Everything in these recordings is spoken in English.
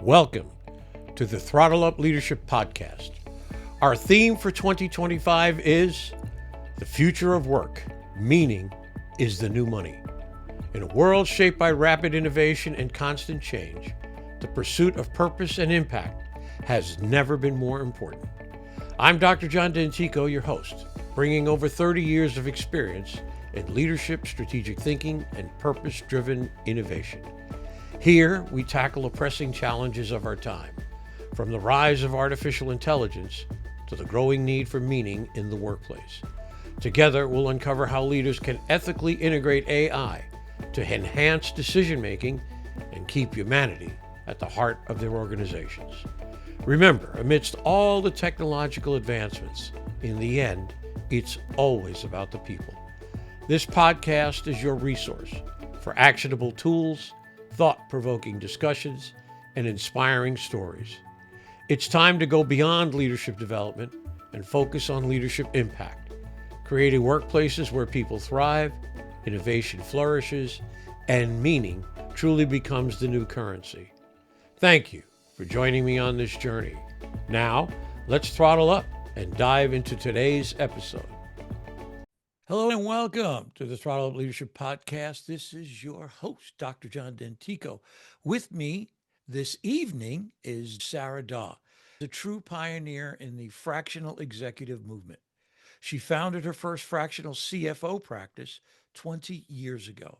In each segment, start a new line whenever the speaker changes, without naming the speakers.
Welcome to the Throttle Up Leadership Podcast. Our theme for 2025 is the future of work. Meaning is the new money. In a world shaped by rapid innovation and constant change, the pursuit of purpose and impact has never been more important. I'm Dr. John D'Antico, your host, bringing over 30 years of experience in leadership, strategic thinking, and purpose-driven innovation. Here, we tackle the pressing challenges of our time, from the rise of artificial intelligence to the growing need for meaning in the workplace. Together, we'll uncover how leaders can ethically integrate AI to enhance decision-making and keep humanity at the heart of their organizations. Remember, amidst all the technological advancements, in the end, it's always about the people. This podcast is your resource for actionable tools, thought-provoking discussions, and inspiring stories. It's time to go beyond leadership development and focus on leadership impact, creating workplaces where people thrive, innovation flourishes, and meaning truly becomes the new currency. Thank you for joining me on this journey. Now, let's throttle up and dive into today's episode. Hello and welcome to the Throttle Up Leadership Podcast. This is your host, Dr. John D'Antico. With me this evening is Sara Daw, a true pioneer in the fractional executive movement. She founded her first fractional CFO practice 20 years ago,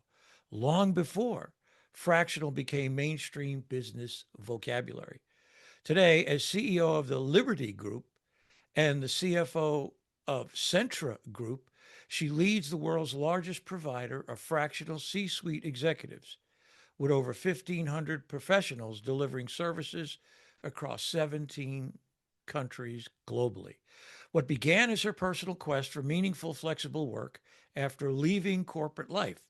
long before fractional became mainstream business vocabulary. Today, as CEO of the Liberti Group and the CFO of Sara Daw, she leads the world's largest provider of fractional C-suite executives, with over 1,500 professionals delivering services across 17 countries globally. What began as her personal quest for meaningful, flexible work after leaving corporate life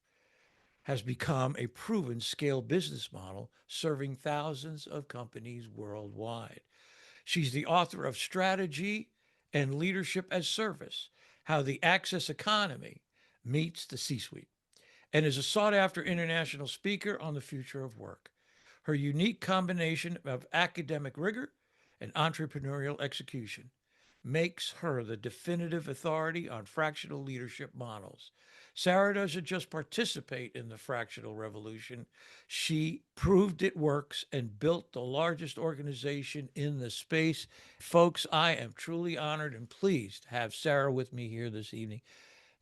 has become a proven scale business model serving thousands of companies worldwide. She's the author of Strategy and Leadership as Service: How the Access Economy Meets the C-Suite, and is a sought-after international speaker on the future of work. Her unique combination of academic rigor and entrepreneurial execution makes her the definitive authority on fractional leadership models. Sara doesn't just participate in the fractional revolution. She proved it works and built the largest organization in the space. Folks, I am truly honored and pleased to have Sara with me here this evening.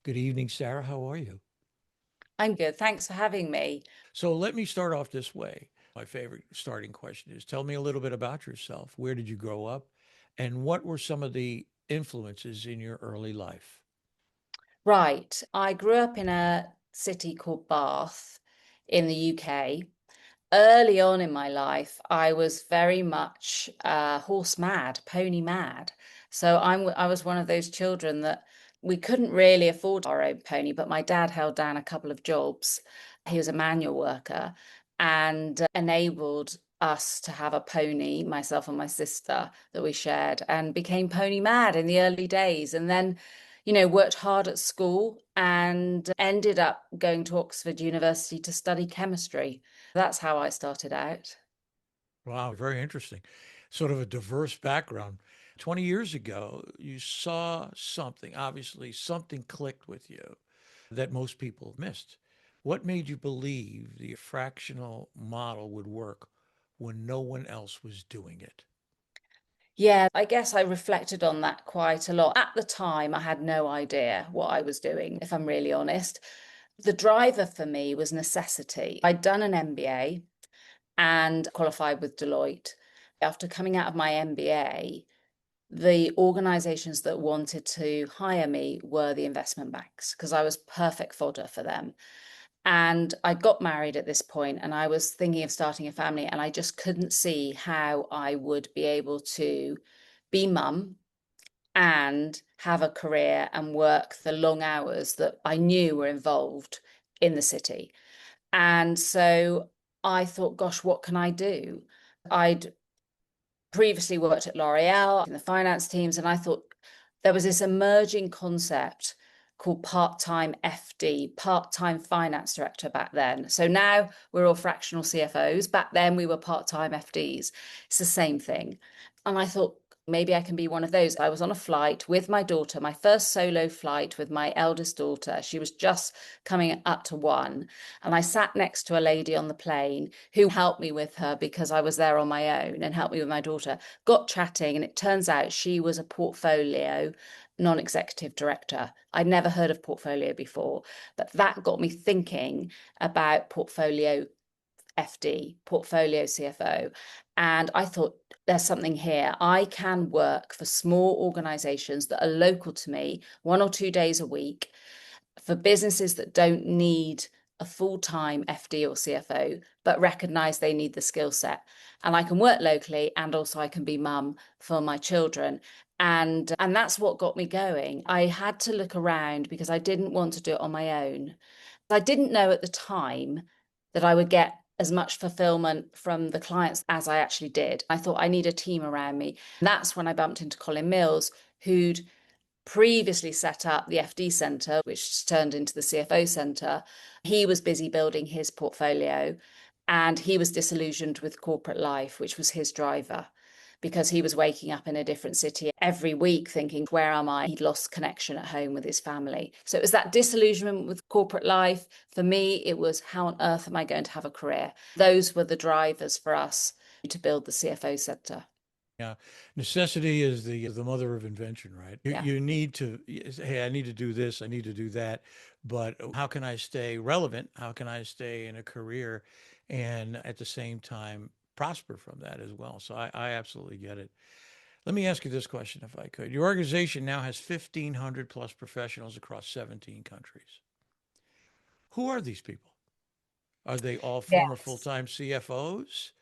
Good evening, Sara. How are you?
I'm good. Thanks for having me.
So let me start off this way. My favorite starting question is, tell me a little bit about yourself. Where did you grow up? And what were some of the influences in your early life?
Right. I grew up in a city called Bath in the UK. Early on in my life, I was very much horse mad, pony mad. So I was one of those children that we couldn't really afford our own pony, but my dad held down a couple of jobs. He was a manual worker and enabled us to have a pony, myself and my sister, that we shared, and became pony mad in the early days. And then, worked hard at school and ended up going to Oxford University to study chemistry. That's how I started out.
Wow, very interesting. Sort of a diverse background. 20 years ago, you saw something, obviously, something clicked with you that most people missed. What made you believe the fractional model would work when no one else was doing it?
Yeah, I guess I reflected on that quite a lot. At the time, I had no idea what I was doing, if I'm really honest. The driver for me was necessity. I'd done an MBA and qualified with Deloitte. After coming out of my MBA, the organizations that wanted to hire me were the investment banks because I was perfect fodder for them. And I got married at this point and I was thinking of starting a family, and I just couldn't see how I would be able to be mum and have a career and work the long hours that I knew were involved in the city. And so I thought, gosh, what can I do? I'd previously worked at L'Oreal in the finance teams, and I thought there was this emerging concept called part-time FD, part-time finance director back then. So now we're all fractional CFOs. Back then we were part-time FDs. It's the same thing. And I thought, maybe I can be one of those. I was on a flight with my daughter, my first solo flight with my eldest daughter. She was just coming up to 1. And I sat next to a lady on the plane who helped me with her because I was there on my own and helped me with my daughter. Got chatting, and it turns out she was a portfolio non-executive director. I'd never heard of portfolio before, but that got me thinking about portfolio FD, portfolio CFO. And I thought, there's something here. I can work for small organizations that are local to me 1 or 2 days a week, for businesses that don't need a full-time FD or CFO, but recognize they need the skill set. And I can work locally, and also I can be mum for my children. And that's what got me going. I had to look around because I didn't want to do it on my own. I didn't know at the time that I would get as much fulfillment from the clients as I actually did. I thought I need a team around me. And that's when I bumped into Colin Mills, who'd previously set up the FD Centre, which turned into the CFO Centre. He was busy building his portfolio, and he was disillusioned with corporate life, which was his driver, because he was waking up in a different city every week thinking, where am I? He'd lost connection at home with his family. So it was that disillusionment with corporate life. For me, it was, how on earth am I going to have a career? Those were the drivers for us to build the CFO Centre.
Yeah, necessity is the mother of invention, right?
Yeah.
You need to, hey, I need to do this, I need to do that, but how can I stay relevant? How can I stay in a career and at the same time prosper from that as well? So I absolutely get it. Let me ask you this question, if I could. Your organization now has 1,500 plus professionals across 17 countries. Who are these people? Are they all former
Yes.
full-time CFOs?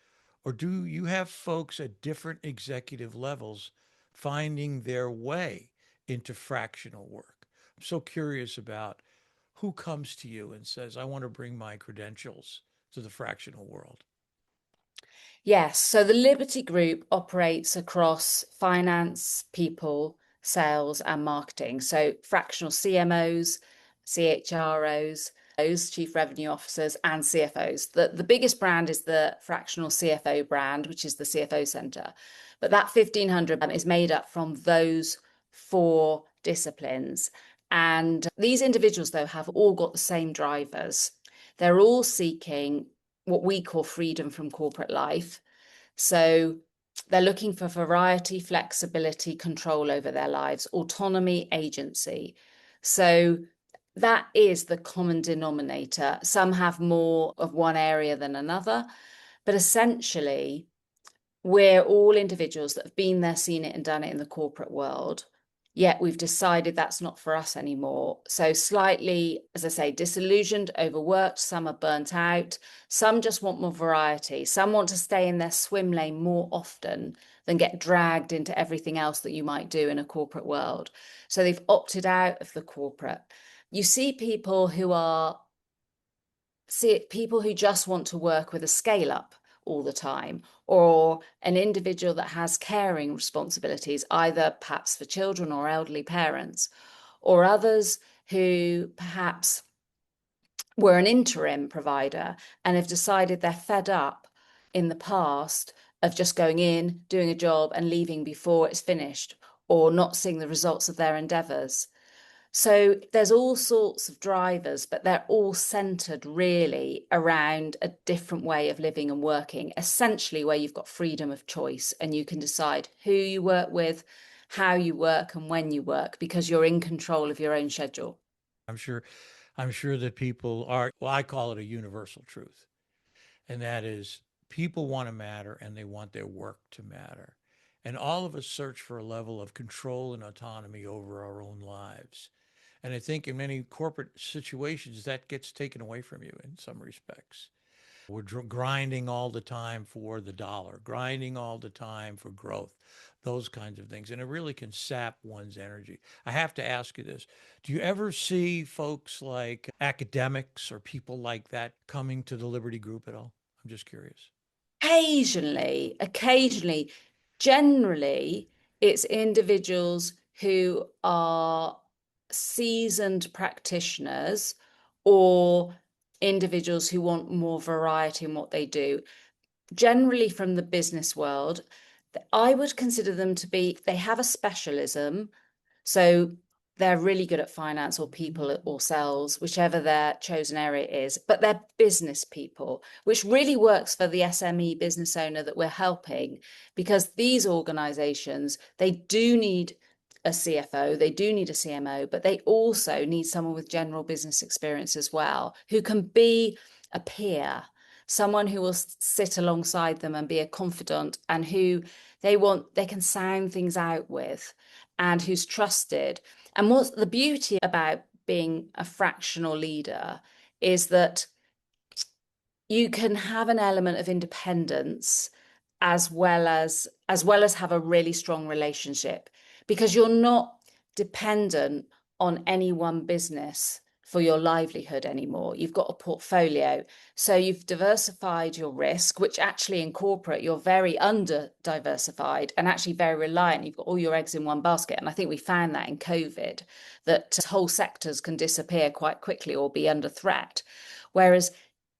Or do you have folks at different executive levels finding their way into fractional work? I'm so curious about who comes to you and says, I want to bring my credentials to the fractional world.
Yes. So the Liberti Group operates across finance, people, sales, and marketing. So fractional CMOs, CHROs, those chief revenue officers, and CFOs. The biggest brand is the fractional CFO brand, which is the CFO Centre. But that 1,500 is made up from those 4 disciplines. And these individuals, though, have all got the same drivers. They're all seeking what we call freedom from corporate life. So they're looking for variety, flexibility, control over their lives, autonomy, agency. So that is the common denominator. Some have more of one area than another, but essentially, we're all individuals that have been there, seen it, and done it in the corporate world. Yet we've decided that's not for us anymore. So slightly, as I say, disillusioned, overworked, some are burnt out, some just want more variety. Some want to stay in their swim lane more often than get dragged into everything else that you might do in a corporate world. So they've opted out of the corporate. You see people who just want to work with a scale up all the time, or an individual that has caring responsibilities, either perhaps for children or elderly parents, or others who perhaps were an interim provider and have decided they're fed up in the past of just going in, doing a job and leaving before it's finished, or not seeing the results of their endeavours. So there's all sorts of drivers, but they're all centered really around a different way of living and working, essentially where you've got freedom of choice and you can decide who you work with, how you work, and when you work, because you're in control of your own schedule.
I'm sure, I'm sure that people are, well, I call it a universal truth. And that is people want to matter and they want their work to matter. And all of us search for a level of control and autonomy over our own lives. And I think in many corporate situations, that gets taken away from you in some respects. We're grinding all the time for the dollar, grinding all the time for growth, those kinds of things. And it really can sap one's energy. I have to ask you this. Do you ever see folks like academics or people like that coming to the Liberti Group at all? I'm just curious.
Occasionally, generally, it's individuals who are seasoned practitioners or individuals who want more variety in what they do, generally from the business world, I would consider them to be, they have a specialism. So they're really good at finance or people or sales, whichever their chosen area is, but they're business people, which really works for the SME business owner that we're helping, because these organizations, they do need a CFO, they do need a CMO, but they also need someone with general business experience as well, who can be a peer, someone who will sit alongside them and be a confidant, and who they can sound things out with, and who's trusted. And what's the beauty about being a fractional leader is that you can have an element of independence as well as have a really strong relationship, because you're not dependent on any one business for your livelihood anymore. You've got a portfolio. So you've diversified your risk, which actually in corporate, you're very under diversified and actually very reliant. You've got all your eggs in one basket. And I think we found that in COVID, that whole sectors can disappear quite quickly or be under threat. Whereas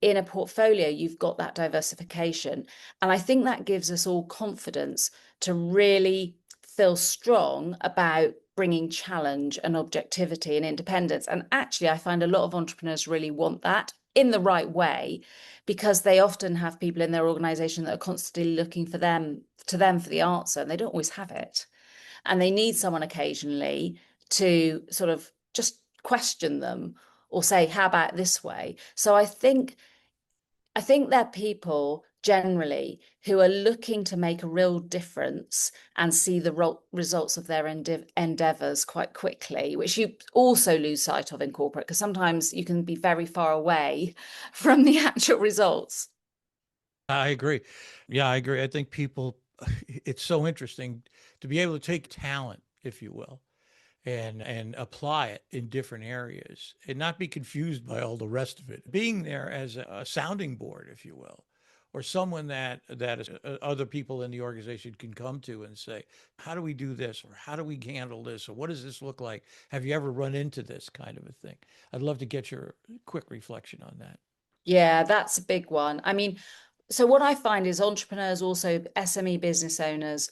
in a portfolio, you've got that diversification. And I think that gives us all confidence to really feel strong about bringing challenge and objectivity and independence. And actually, I find a lot of entrepreneurs really want that in the right way, because they often have people in their organization that are constantly looking for them for the answer, and they don't always have it. And they need someone occasionally to sort of just question them or say, how about this way? So I think they're people generally who are looking to make a real difference and see the results of their endeavors quite quickly, which you also lose sight of in corporate, because sometimes you can be very far away from the actual results.
I agree. Yeah, I agree. I think people, it's so interesting to be able to take talent, if you will, and apply it in different areas and not be confused by all the rest of it. Being there as a sounding board, if you will, or someone that other people in the organization can come to and say, how do we do this? Or how do we handle this? Or what does this look like? Have you ever run into this kind of a thing? I'd love to get your quick reflection on that.
Yeah, that's a big one. I mean, so what I find is entrepreneurs, also SME business owners,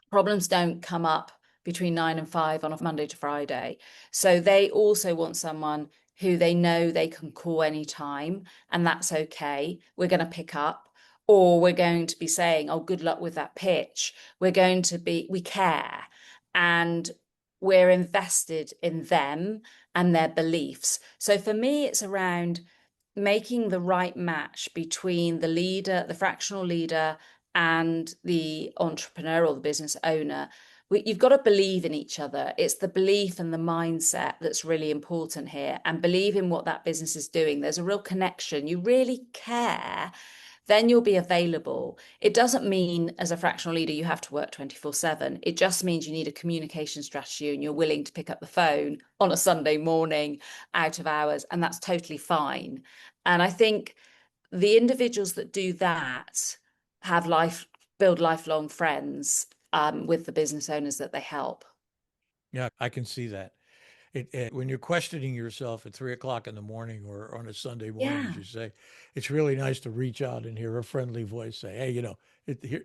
problems don't come up between 9 and 5 on a Monday to Friday. So they also want someone who they know they can call anytime, and that's okay. We're going to pick up, or we're going to be saying, oh, good luck with that pitch. We care, and we're invested in them and their beliefs. So for me, it's around making the right match between the leader, the fractional leader, and the entrepreneur or the business owner. You've got to believe in each other. It's the belief and the mindset that's really important here, and believe in what that business is doing. There's a real connection. You really care, then you'll be available. It doesn't mean as a fractional leader you have to work 24/7. It just means you need a communication strategy and you're willing to pick up the phone on a Sunday morning out of hours, and that's totally fine. And I think the individuals that do that build lifelong friends with the business owners that they help.
Yeah, I can see that. When you're questioning yourself at 3 o'clock in the morning or on a Sunday morning, as
Yeah.
you say, it's really nice to reach out and hear a friendly voice say, "Hey,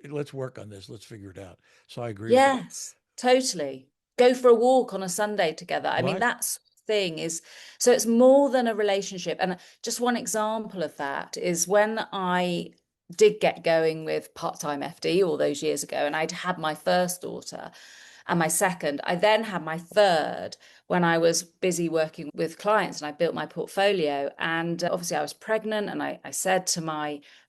let's work on this. Let's figure it out." So I agree with that.
Yes, totally. Go for a walk on a Sunday together. I mean,
Right?
that's thing is, so it's more than a relationship. And just one example of that is when I did get going with part-time FD all those years ago, and I'd had my first daughter and my second. I then had my third when I was busy working with clients and I built my portfolio. And obviously I was pregnant, and I said to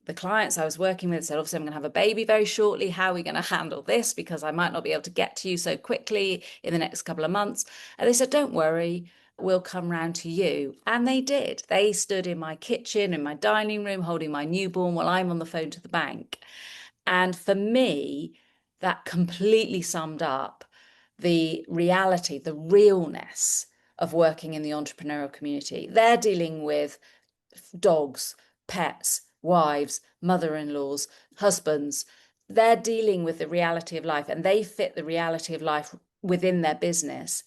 the clients I was working with, said, obviously I'm going to have a baby very shortly. How are we going to handle this? Because I might not be able to get to you so quickly in the next couple of months. And they said, don't worry, we'll come round to you. And they did. They stood in my kitchen, in my dining room, holding my newborn while I'm on the phone to the bank. And for me, that completely summed up the reality, the realness of working in the entrepreneurial community. They're dealing with dogs, pets, wives, mother-in-laws, husbands. They're dealing with the reality of life, and they fit the reality of life within their business.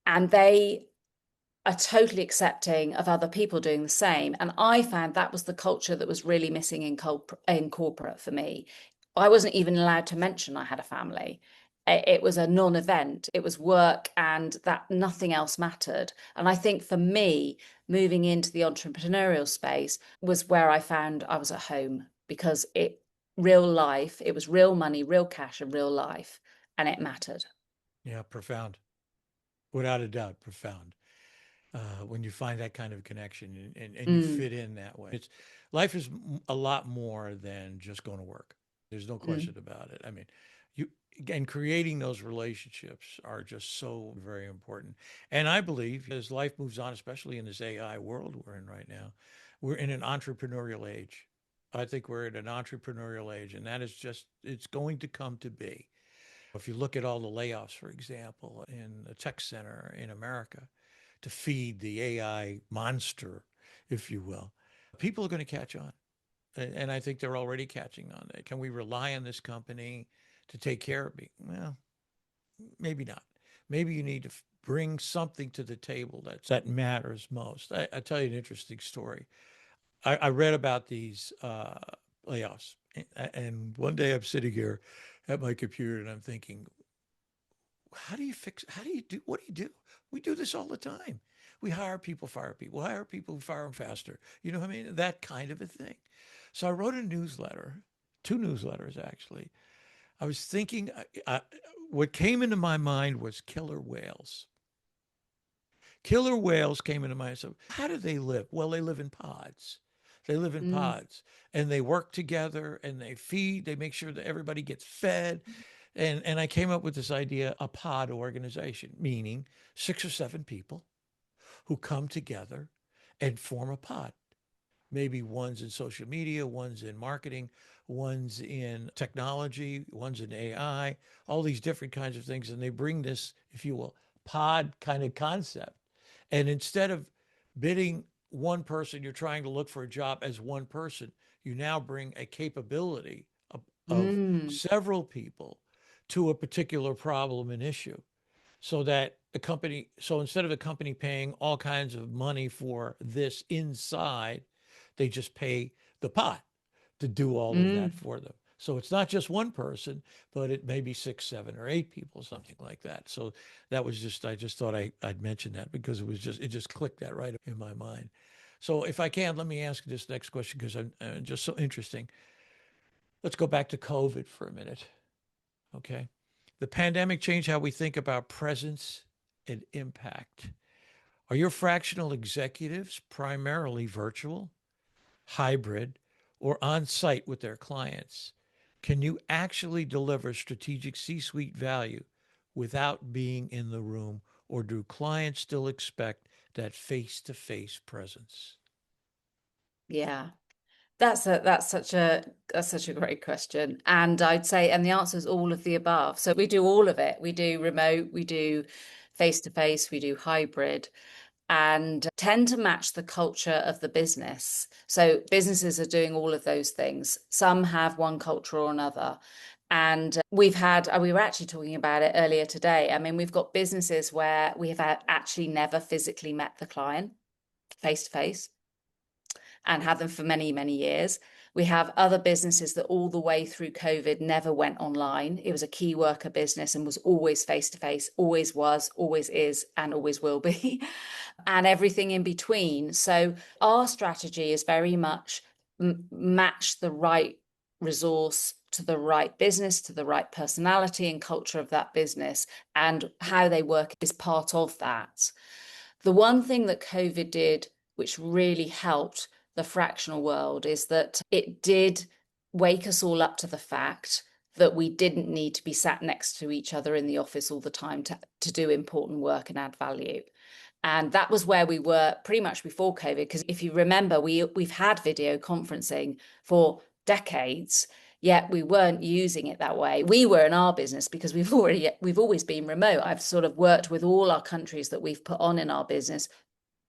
And they are totally accepting of other people doing the same. And I found that was the culture that was really missing in corporate for me. I wasn't even allowed to mention I had a family. It was a non-event. It was work, and that nothing else mattered. And I think for me, moving into the entrepreneurial space was where I found I was at home, because real life, it was real money, real cash, and real life, and it mattered.
Yeah, profound. Without a doubt, profound. When you find that kind of connection and you
Mm,
fit in that way. Life is a lot more than just going to work. There's no
mm,
question about it. I mean, you and creating those relationships are just so very important. And I believe as life moves on, especially in this AI world we're in right now, we're in an entrepreneurial age. I think we're in an entrepreneurial age, and that is just, it's going to come to be. If you look at all the layoffs, for example, in the tech center in America, to feed the AI monster, if you will, people are going to catch on. And I think they're already catching on. Can we rely on this company to take care of me? Well, maybe not. Maybe you need to bring something to the table that matters most. I tell you an interesting story. I read about these layoffs, and one day I'm sitting here at my computer and I'm thinking, how do you do, what do you do? We do this all the time. We hire people, fire people, hire people, fire them faster. You know what I mean? That kind of a thing. So I wrote a newsletter, two newsletters actually. I was thinking, what came into my mind was killer whales. Killer whales came into my mind. So how do they live? Well, they live in pods. They live in
mm,
pods, and they work together, and they feed, they make sure that everybody gets fed. And I came up with this idea, a pod organization, meaning 6 or 7 people who come together and form a pod. Maybe one's in social media, one's in marketing, one's in technology, one's in AI, all these different kinds of things. And they bring this, if you will, pod kind of concept. And instead of bidding one person, you're trying to look for a job as one person, you now bring a capability of
mm,
several people to a particular problem and issue, so that the company, so instead of the company paying all kinds of money for this inside, they just pay the pot to do all of that
mm.
for them. So it's not just one person, but it may be 6, 7, or 8 people, something like that. So that was just, I just thought I'd mention that because it just clicked that right in my mind. So if I can, let me ask this next question because I'm just so interesting. Let's go back to COVID for a minute. Okay. The pandemic changed how we think about presence and impact. Are your fractional executives primarily virtual, hybrid, or on site with their clients? Can you actually deliver strategic C suite value without being in the room, or do clients still expect that face to face presence?
Yeah. That's such a great question. And I'd say, and the answer is all of the above. So we do all of it. We do remote, we do face to face, we do hybrid, and tend to match the culture of the business. So businesses are doing all of those things. Some have one culture or another. And we were actually talking about it earlier today. I mean, we've got businesses where we have actually never physically met the client face to face and had them for many, many years. We have other businesses that all the way through COVID never went online. It was a key worker business and was always face to face, always was, always is, and always will be, and everything in between. So our strategy is very much match the right resource to the right business, to the right personality and culture of that business, and how they work is part of that. The one thing that COVID did, which really helped the fractional world, is that it did wake us all up to the fact that we didn't need to be sat next to each other in the office all the time to do important work and add value. And that was where we were pretty much before COVID, because if you remember, we've had video conferencing for decades, yet we weren't using it that way. We were in our business because we've always been remote. I've sort of worked with all our countries that we've put on in our business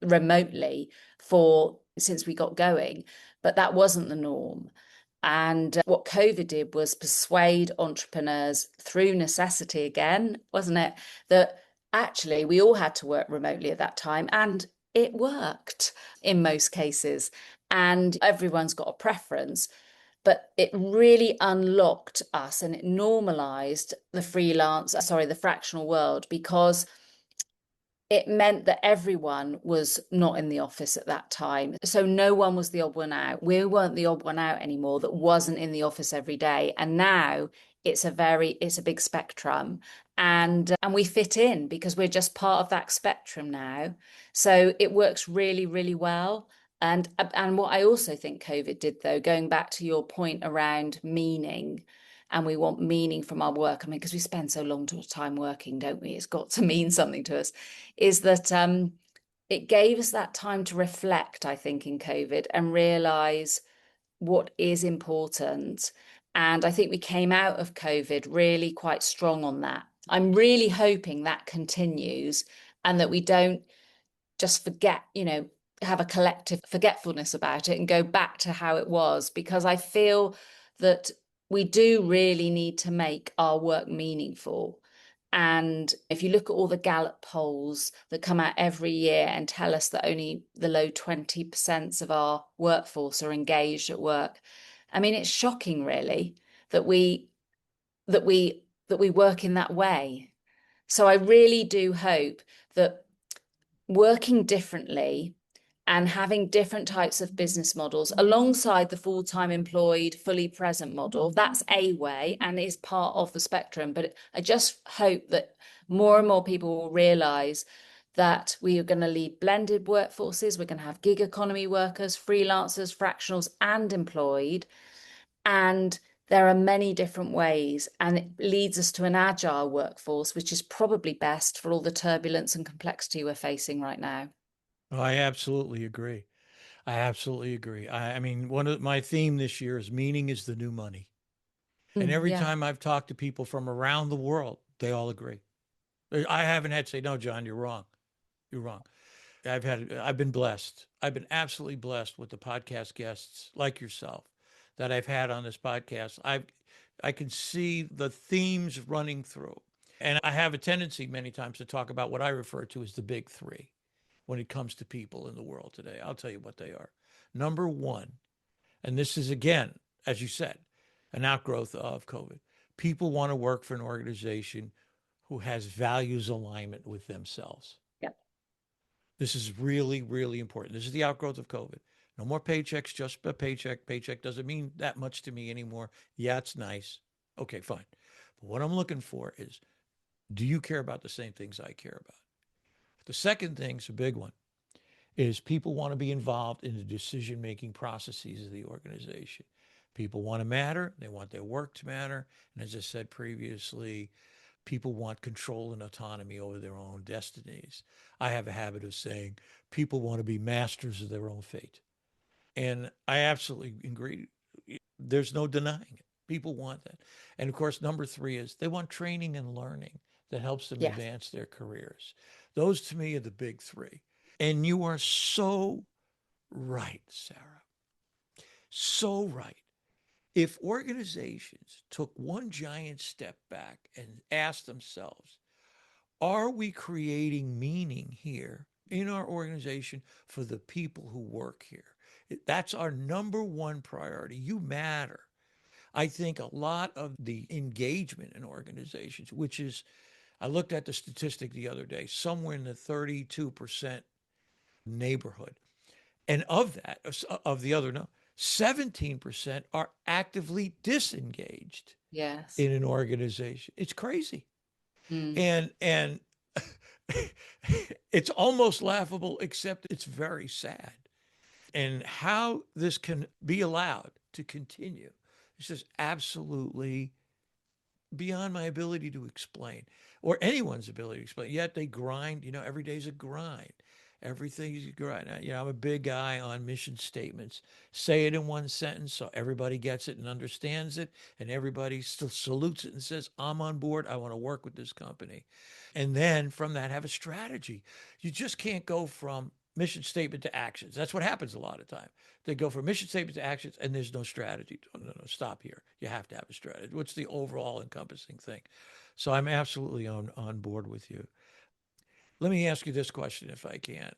remotely for since we got going, but that wasn't the norm. And what COVID did was persuade entrepreneurs through necessity again, wasn't it? That actually, we all had to work remotely at that time, and it worked in most cases. And everyone's got a preference, but it really unlocked us and it normalized the fractional world, because it meant that everyone was not in the office at that time. So no one was the odd one out. We weren't the odd one out anymore that wasn't in the office every day. And now it's a big spectrum, and we fit in because we're just part of that spectrum now. So it works really, really well. And what I also think COVID did, though, going back to your point around meaning, and we want meaning from our work. I mean, because we spend so long time working, don't we? It's got to mean something to us. Is that it gave us that time to reflect, I think, in COVID and realize what is important. And I think we came out of COVID really quite strong on that. I'm really hoping that continues and that we don't just forget, have a collective forgetfulness about it and go back to how it was, because I feel that we do really need to make our work meaningful. And if you look at all the Gallup polls that come out every year and tell us that only the low 20% of our workforce are engaged at work, I mean, it's shocking, really, that we work in that way. So I really do hope that working differently and having different types of business models alongside the full-time employed, fully present model, that's a way and is part of the spectrum. But I just hope that more and more people will realize that we are going to lead blended workforces. We're going to have gig economy workers, freelancers, fractionals, and employed. And there are many different ways, and it leads us to an agile workforce, which is probably best for all the turbulence and complexity we're facing right now.
Oh, I absolutely agree. I absolutely agree. I mean, one of my theme this year is meaning is the new money. And every
Yeah.
time I've talked to people from around the world, they all agree. I haven't had to say, no, John, you're wrong. You're wrong. I've been blessed. I've been absolutely blessed with the podcast guests like yourself that I've had on this podcast. I can see the themes running through. And I have a tendency many times to talk about what I refer to as the big three when it comes to people in the world today. I'll tell you what they are. Number one, and this is again, as you said, an outgrowth of COVID. People want to work for an organization who has values alignment with themselves.
Yeah.
This is really, really important. This is the outgrowth of COVID. No more paychecks, just a paycheck. Paycheck doesn't mean that much to me anymore. Yeah, it's nice. Okay, fine. But what I'm looking for is, do you care about the same things I care about? The second thing's a big one, is people want to be involved in the decision-making processes of the organization. People want to matter. They want their work to matter. And as I said previously, people want control and autonomy over their own destinies. I have a habit of saying people want to be masters of their own fate. And I absolutely agree. There's no denying it. People want that. And of course, number three is they want training and learning that helps them
Yes.
advance their careers. Those to me are the big three. And you are so right, Sara. So right. If organizations took one giant step back and asked themselves, are we creating meaning here in our organization for the people who work here? That's our number one priority. You matter. I think a lot of the engagement in organizations, which is, I looked at the statistic the other day, somewhere in the 32% neighborhood. And of that, of the other, no, 17% are actively disengaged
Yes.
in an organization. It's crazy.
Mm.
And it's almost laughable, except it's very sad. And how this can be allowed to continue is just absolutely beyond my ability to explain or anyone's ability to explain. Yet they grind, every day's a grind. Everything's a grind. I'm a big guy on mission statements. Say it in one sentence so everybody gets it and understands it, and everybody still salutes it and says, I'm on board. I want to work with this company. And then from that, have a strategy. You just can't go from mission statement to actions. That's what happens a lot of time. They go from mission statement to actions and there's no strategy. No, stop here. You have to have a strategy. What's the overall encompassing thing? So I'm absolutely on board with you. Let me ask you this question, if I can.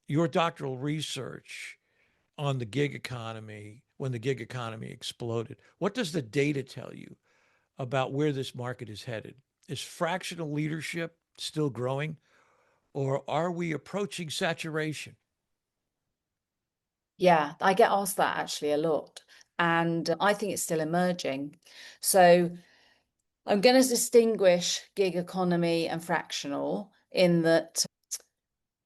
Your doctoral research on the gig economy, when the gig economy exploded, what does the data tell you about where this market is headed? Is fractional leadership still growing, or are we approaching saturation?
Yeah, I get asked that actually a lot. And I think it's still emerging. So I'm going to distinguish gig economy and fractional in that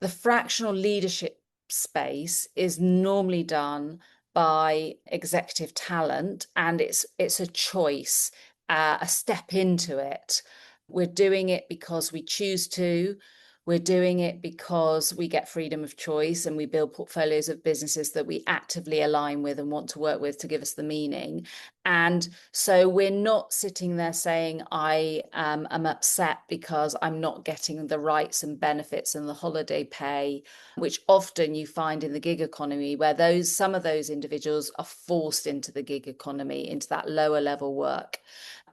the fractional leadership space is normally done by executive talent, and it's a choice, a step into it. We're doing it because we choose to. We're doing it because we get freedom of choice and we build portfolios of businesses that we actively align with and want to work with to give us the meaning. And so we're not sitting there saying, I am upset because I'm not getting the rights and benefits and the holiday pay, which often you find in the gig economy, where some of those individuals are forced into the gig economy, into that lower level work,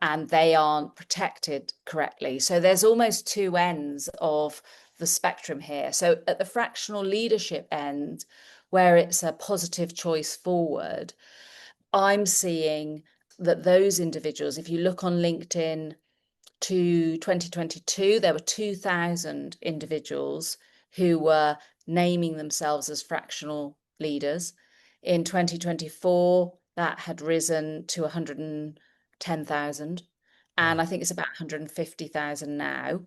and they aren't protected correctly. So there's almost two ends of the spectrum here. So at the fractional leadership end, where it's a positive choice forward, I'm seeing that those individuals, if you look on LinkedIn to 2022, there were 2,000 individuals who were naming themselves as fractional leaders. In 2024, that had risen to 110,000. And
Wow.
I think it's about 150,000 now.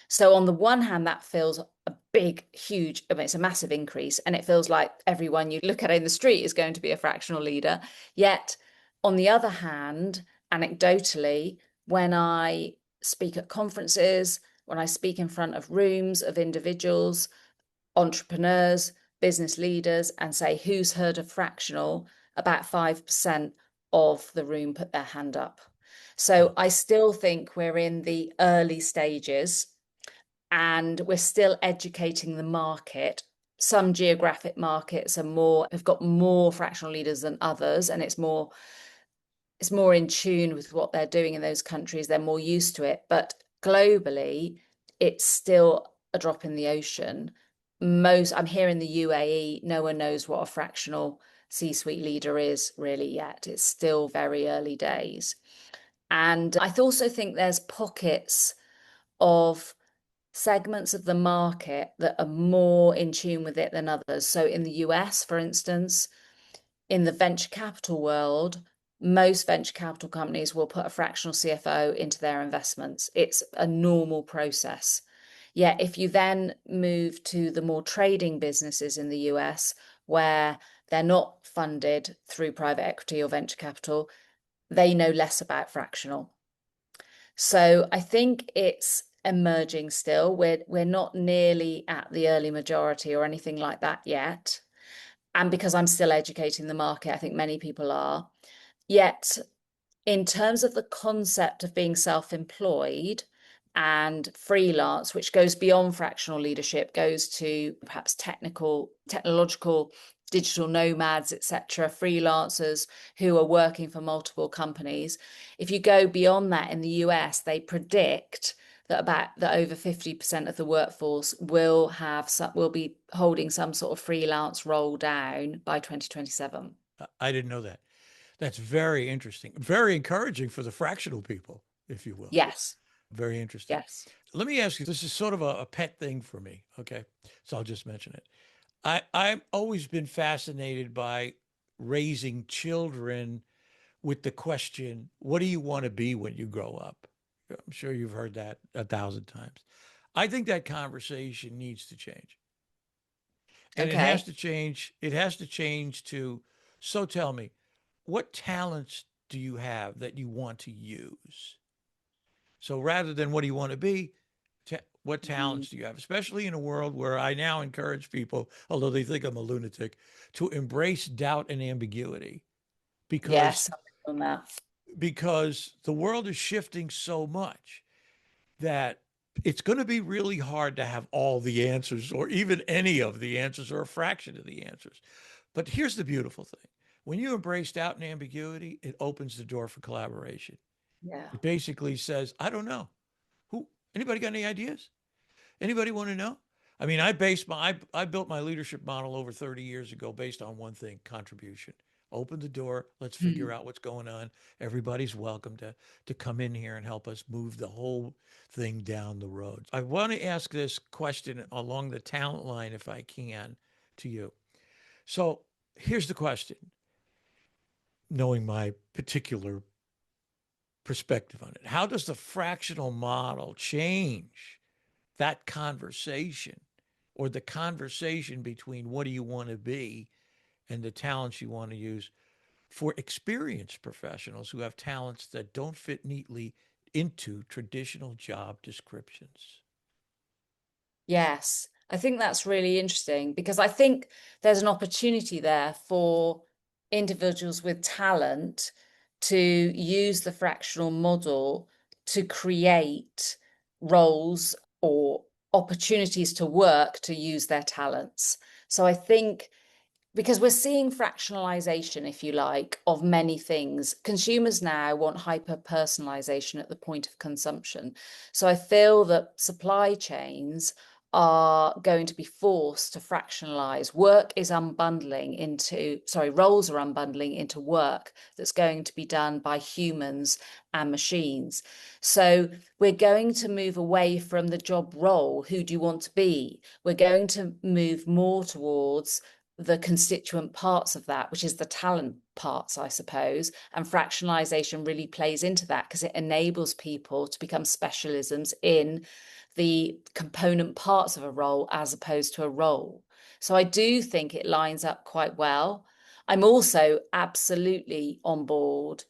So on the one hand, that feels a big, huge, I mean, it's a massive increase, and it feels like everyone you look at in the street is going to be a fractional leader. Yet, on the other hand, anecdotally, when I speak at conferences, when I speak in front of rooms of individuals, entrepreneurs, business leaders, and say, who's heard of fractional, about 5% of the room put their hand up. So
Wow.
I still think we're in the early stages and we're still educating the market. Some geographic markets have got more fractional leaders than others, and it's more in tune with what they're doing in those countries. They're more used to it. But globally, it's still a drop in the ocean. I'm here in the UAE, no one knows what a fractional C-suite leader is really yet. It's still very early days. And I also think there's pockets of segments of the market that are more in tune with it than others. So in the US, for instance, in the venture capital world, most venture capital companies will put a fractional CFO into their investments. It's a normal process. Yet, if you then move to the more trading businesses in the US, where they're not funded through private equity or venture capital, they know less about fractional. So I think it's emerging still. We're not nearly at the early majority or anything like that yet. And because I'm still educating the market, I think many people are. Yet, in terms of the concept of being self-employed and freelance, which goes beyond fractional leadership, goes to perhaps technological, digital nomads, etc., freelancers who are working for multiple companies. If you go beyond that in the US, they predict that over 50% of the workforce will be holding some sort of freelance roll down by 2027.
I didn't know that. That's very interesting. Very encouraging for the fractional people, if you will.
Yes,
Very interesting.
yes.
Let me ask you, this is sort of a pet thing for me. Okay. So I'll just mention it. I've always been fascinated by raising children with the question, what do you want to be when you grow up? I'm sure you've heard that 1,000 times. I think that conversation needs to change. And it has
Okay.
to change. It has to change to, so tell me, what talents do you have that you want to use? So rather than what do you want to be, what
Mm.
talents do you have? Especially in a world where I now encourage people, although they think I'm a lunatic, to embrace doubt and ambiguity because
Yes, on that.
the world is shifting so much that it's going to be really hard to have all the answers or even any of the answers or a fraction of the answers. But here's the beautiful thing. When you embrace doubt and ambiguity, it opens the door for collaboration.
Yeah.
It basically says, I don't know. Who anybody got any ideas? Anybody want to know? I mean, I built my leadership model over 30 years ago based on one thing: contribution. Open the door. Let's figure
Mm.
out what's going on. Everybody's welcome to come in here and help us move the whole thing down the road. I want to ask this question along the talent line, if I can, to you. So here's the question: knowing my particular perspective on it, how does the fractional model change that conversation, or the conversation between what do you want to be and the talents you want to use for experienced professionals who have talents that don't fit neatly into traditional job descriptions?
Yes, I think that's really interesting because I think there's an opportunity there for individuals with talent to use the fractional model to create roles or opportunities to work to use their talents. So I think because we're seeing fractionalization, if you like, of many things. Consumers now want hyper personalization at the point of consumption. So I feel that supply chains are going to be forced to fractionalize. Work is unbundling into, sorry, roles are unbundling into work that's going to be done by humans and machines. So we're going to move away from the job role. Who do you want to be? We're going to move more towards the constituent parts of that, which is the talent parts, I suppose. And fractionalization really plays into that because it enables people to become specialisms in the component parts of a role as opposed to a role. So I do think it lines up quite well. I'm also absolutely on board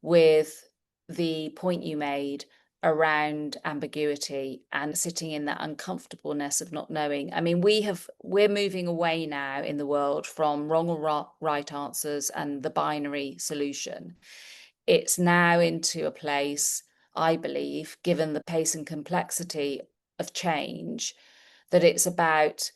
with the point you made around ambiguity and sitting in that uncomfortableness of not knowing. I mean, we're moving away now in the world from wrong or right answers and the binary solution. It's now into a place, I believe, given the pace and complexity of change, that it's about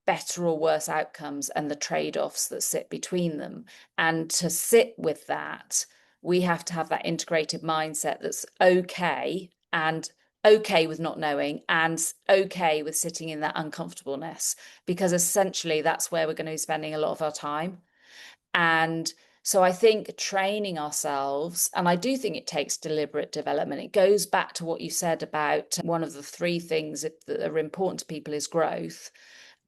better or worse outcomes and the trade-offs that sit between them. And to sit with that, we have to have that integrated mindset that's okay and okay with not knowing and okay with sitting in that uncomfortableness, because essentially that's where we're going to be spending a lot of our time. And so I think training ourselves, and I do think it takes deliberate development. It goes back to what you said about one of the three things that are important to people is growth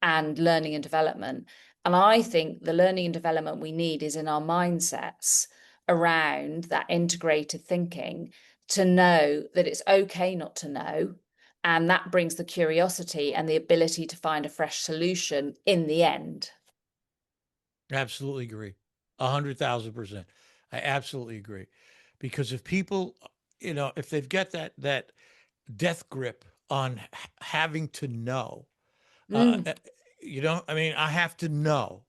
and learning and development. And I think the learning and development we need is in our mindsets around that integrated thinking to know that it's okay not to know. And that brings the curiosity and the ability to find a fresh solution in the end.
Absolutely agree. 100,000%. I absolutely agree. Because if people, if they've got that death grip on having to know, uh,
Mm,
uh, I mean, I have to know.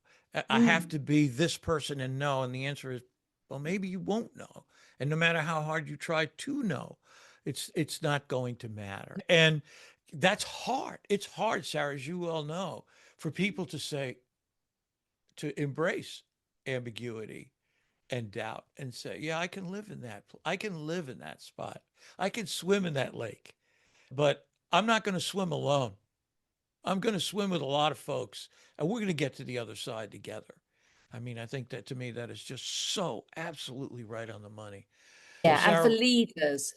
I have
mm.
to be this person and know. And the answer is, well, maybe you won't know. And no matter how hard you try to know, it's not going to matter. And that's hard. It's hard, Sarah, as you well know, for people to say, to embrace ambiguity and doubt and say, yeah, I can live in that. I can live in that spot. I can swim in that lake, but I'm not going to swim alone. I'm going to swim with a lot of folks, and we're going to get to the other side together. I mean, I think that to me, that is just so absolutely right on the money. Well,
Yeah, and
Sarah,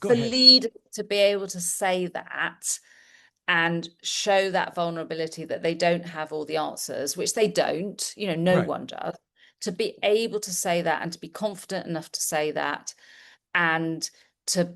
go
for
ahead.
leaders to be able to say that and show that vulnerability that they don't have all the answers, which they don't, no
Right.
one does, to be able to say that and to be confident enough to say that and to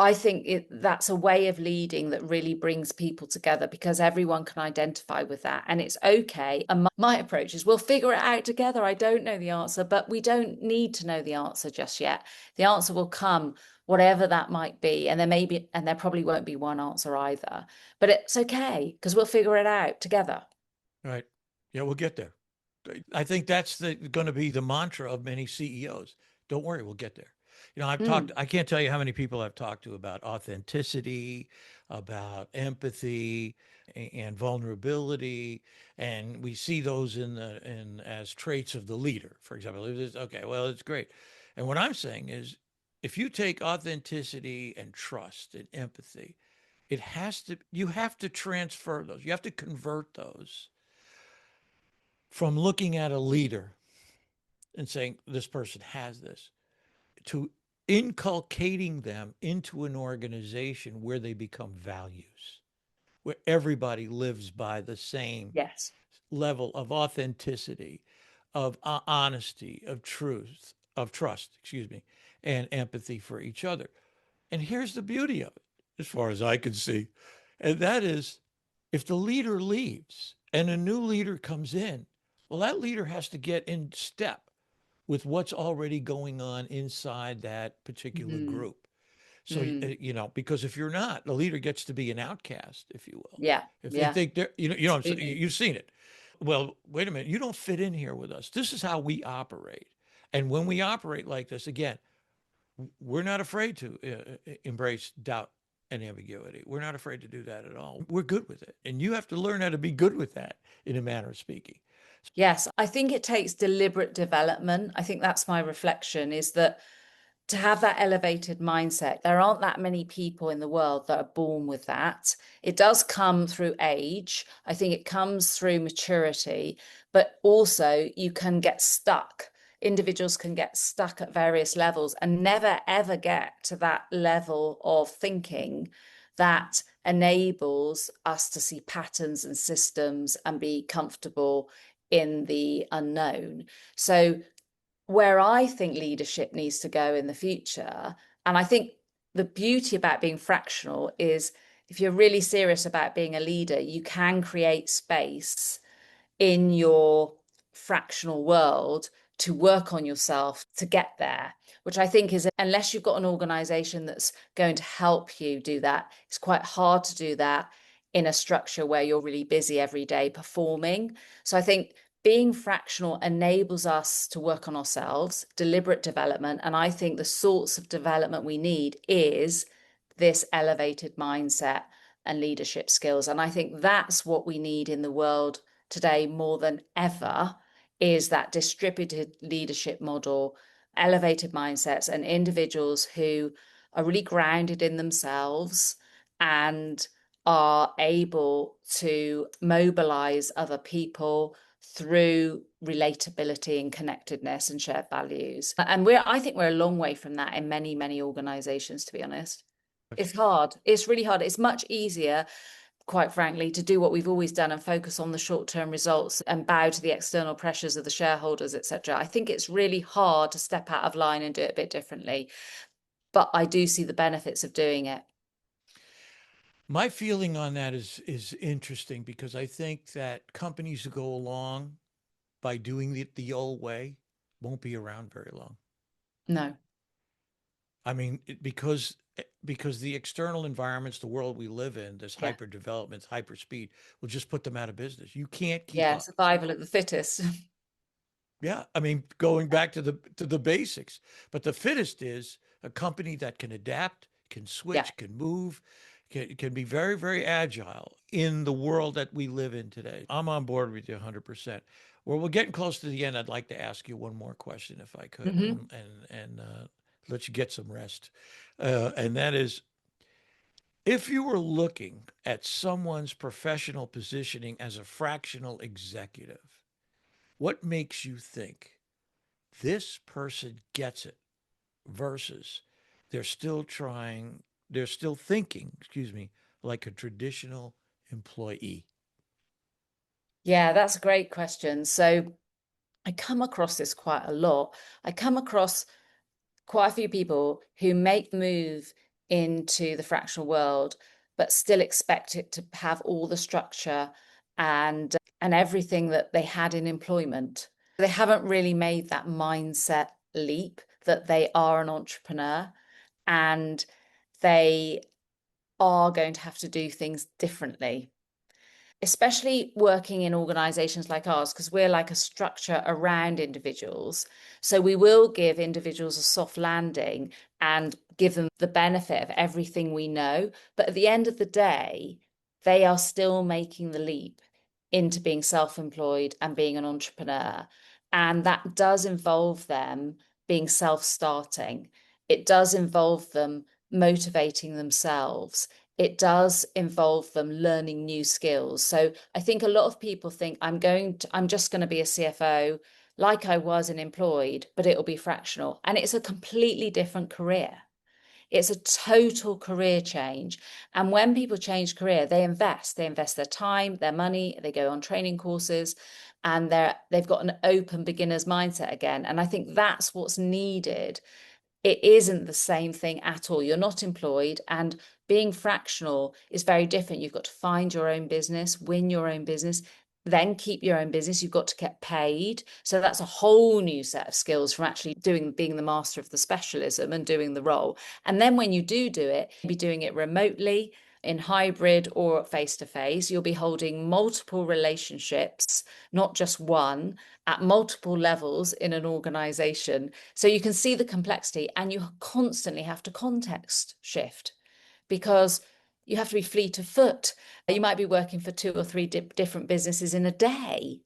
I think that's a way of leading that really brings people together because everyone can identify with that and it's okay. And my approach is we'll figure it out together. I don't know the answer, but we don't need to know the answer just yet. The answer will come, whatever that might be. And there probably won't be one answer either, but it's okay because we'll figure it out together.
Right. Yeah, we'll get there. I think that's going to be the mantra of many CEOs. Don't worry, we'll get there.
Mm.
I can't tell you how many people I've talked to about authenticity, about empathy and vulnerability. And we see those in as traits of the leader, for example. Okay, well, it's great. And what I'm saying is if you take authenticity and trust and empathy you have to transfer those. You have to convert those from looking at a leader and saying, this person has this, to inculcating them into an organization where they become values, where everybody lives by the same
Yes.
level of authenticity, of honesty, of truth, of trust, excuse me, and empathy for each other. And here's the beauty of it, as far as I can see, and that is, if the leader leaves and a new leader comes in, well, that leader has to get in step with what's already going on inside that particular
Mm,
group. So,
mm,
because if you're not, the leader gets to be an outcast, if you will.
yeah.
If they
Yeah.
think they're,
Absolutely.
you've seen it. Well, wait a minute, you don't fit in here with us. This is how we operate. And when we operate like this, again, we're not afraid to embrace doubt and ambiguity. We're not afraid to do that at all. We're good with it. And you have to learn how to be good with that, in a manner of speaking.
Yes, I think it takes deliberate development. I think that's my reflection, is that to have that elevated mindset, there aren't that many people in the world that are born with that. It does come through age. I think it comes through maturity, but also you can get stuck. Individuals can get stuck at various levels and never ever get to that level of thinking that enables us to see patterns and systems and be comfortable in the unknown. So where I think leadership needs to go in the future, and I think the beauty about being fractional is, if you're really serious about being a leader, you can create space in your fractional world to work on yourself to get there, which I think is, unless you've got an organization that's going to help you do that, it's quite hard to do that in a structure where you're really busy every day performing. So I think being fractional enables us to work on ourselves, deliberate development. And I think the sorts of development we need is this elevated mindset and leadership skills. And I think that's what we need in the world today more than ever, is that distributed leadership model, elevated mindsets, and individuals who are really grounded in themselves and are able to mobilize other people through relatability and connectedness and shared values. And I think we're a long way from that in many, many organizations, to be honest. It's hard. It's really hard. It's much easier, quite frankly, to do what we've always done and focus on the short-term results and bow to the external pressures of the shareholders, etc. I think it's really hard to step out of line and do it a bit differently. But I do see the benefits of doing it.
My feeling on that is interesting, because I think that companies who go along by doing it the old way won't be around very long.
No.
I mean, because the external environments, the world we live in, this
Yeah.
hyper development, hyper speed, will just put them out of business. You can't keep
Yeah.
up.
Survival of the fittest.
Yeah, I mean, going back to the basics, but the fittest is a company that can adapt, can
Yeah.
switch, can move, can be very, very agile in the world that we live in today. I'm on board with you 100%. Well, we're getting close to the end. I'd like to ask you one more question, if I could,
Mm-hmm.
and let you get some rest. And that is, if you were looking at someone's professional positioning as a fractional executive, what makes you think this person gets it, versus they're still trying, they're still thinking, excuse me, like a traditional employee?
Yeah, that's a great question. So I come across this quite a lot. I come across quite a few people who make the move into the fractional world, but still expect it to have all the structure and everything that they had in employment. They haven't really made that mindset leap that they are an entrepreneur and they are going to have to do things differently, especially working in organizations like ours, because we're like a structure around individuals. So we will give individuals a soft landing and give them the benefit of everything we know. But at the end of the day, they are still making the leap into being self-employed and being an entrepreneur. And that does involve them being self-starting. It does involve them motivating themselves. it does involve them learning new skills. So I think a lot of people think I'm just going to be a CFO like I was and employed, but it'll be fractional. And it's a completely different career. It's a total career change. And when people change career, they invest their time, their money, they go on training courses, and they've got an open beginner's mindset again. And I think that's what's needed. It isn't the same thing at all. You're not employed, and being fractional is very different. You've got to find your own business, win your own business, then keep your own business. You've got to get paid. So that's a whole new set of skills from actually being the master of the specialism and doing the role. And then when you do it, you'll be doing it remotely, in hybrid or face to face. You'll be holding multiple relationships, not just one, at multiple levels in an organization. So you can see the complexity, and you constantly have to context shift because you have to be fleet of foot. You might be working for 2 or 3 different businesses in a day.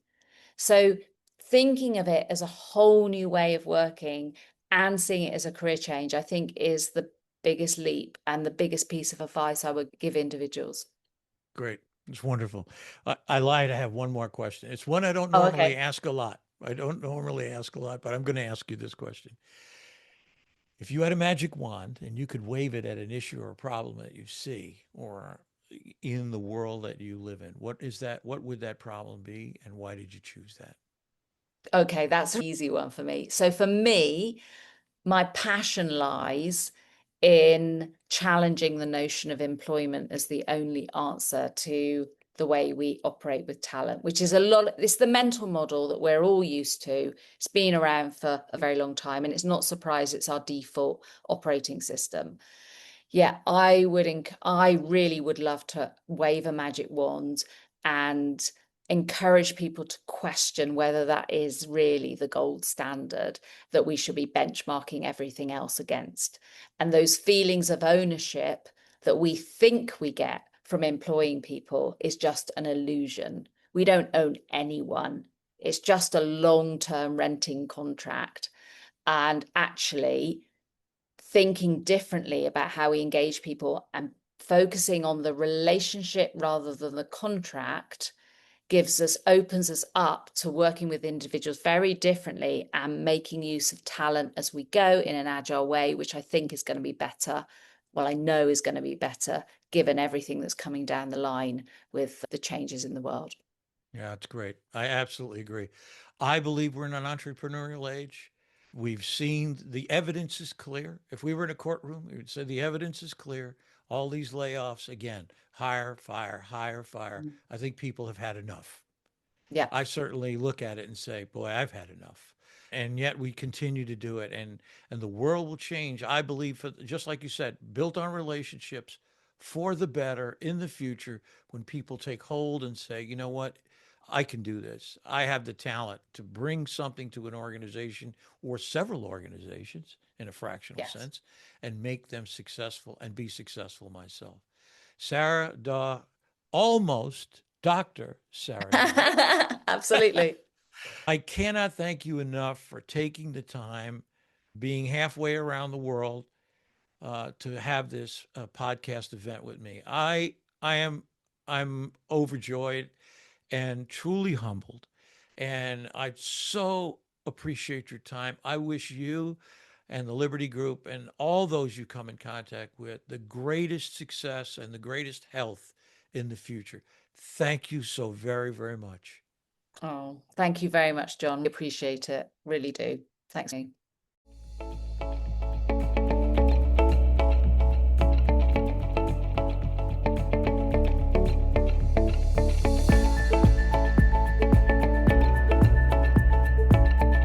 So thinking of it as a whole new way of working and seeing it as a career change, I think, is the biggest leap and the biggest piece of advice I would give individuals.
Great. It's wonderful. I lied. I have one more question. It's one I don't
Oh,
normally
okay.
ask a lot. I don't normally ask a lot, but I'm going to ask you this question. If you had a magic wand and you could wave it at an issue or a problem that you see or in the world that you live in, what is that? What would that problem be, and why did you choose that?
Okay, that's an easy one for me. So for me, my passion lies in challenging the notion of employment as the only answer to the way we operate with talent, which is it's the mental model that we're all used to. It's been around for a very long time, and it's not surprised it's our default operating system. Yeah, I really would love to wave a magic wand and encourage people to question whether that is really the gold standard that we should be benchmarking everything else against. And those feelings of ownership that we think we get from employing people is just an illusion. We don't own anyone. It's just a long-term renting contract. And actually, thinking differently about how we engage people and focusing on the relationship rather than the contract opens us up to working with individuals very differently and making use of talent as we go in an agile way, which I think is going to be better. Well, I know is going to be better given everything that's coming down the line with the changes in the world.
Yeah, it's great. I absolutely agree. I believe we're in an entrepreneurial age. We've seen the evidence is clear. If we were in a courtroom, we would say the evidence is clear. All these layoffs, again, hire, fire, hire, fire. I think people have had enough.
Yeah.
I certainly look at it and say, boy, I've had enough. And yet we continue to do it. And the world will change, I believe, for, just like you said, built on relationships for the better in the future when people take hold and say, you know what, I can do this. I have the talent to bring something to an organization or several organizations in a fractional
Yes.
sense and make them successful and be successful myself. Sara Daw, almost Dr. Sara Daw.
Absolutely.
I cannot thank you enough for taking the time, being halfway around the world, to have this podcast event with me. I'm overjoyed and truly humbled, and I so appreciate your time. I wish you and the Liberti Group and all those you come in contact with the greatest success and the greatest health in the future. Thank you so very, very much.
Oh, thank you very much, John. Appreciate it. Really do. Thanks.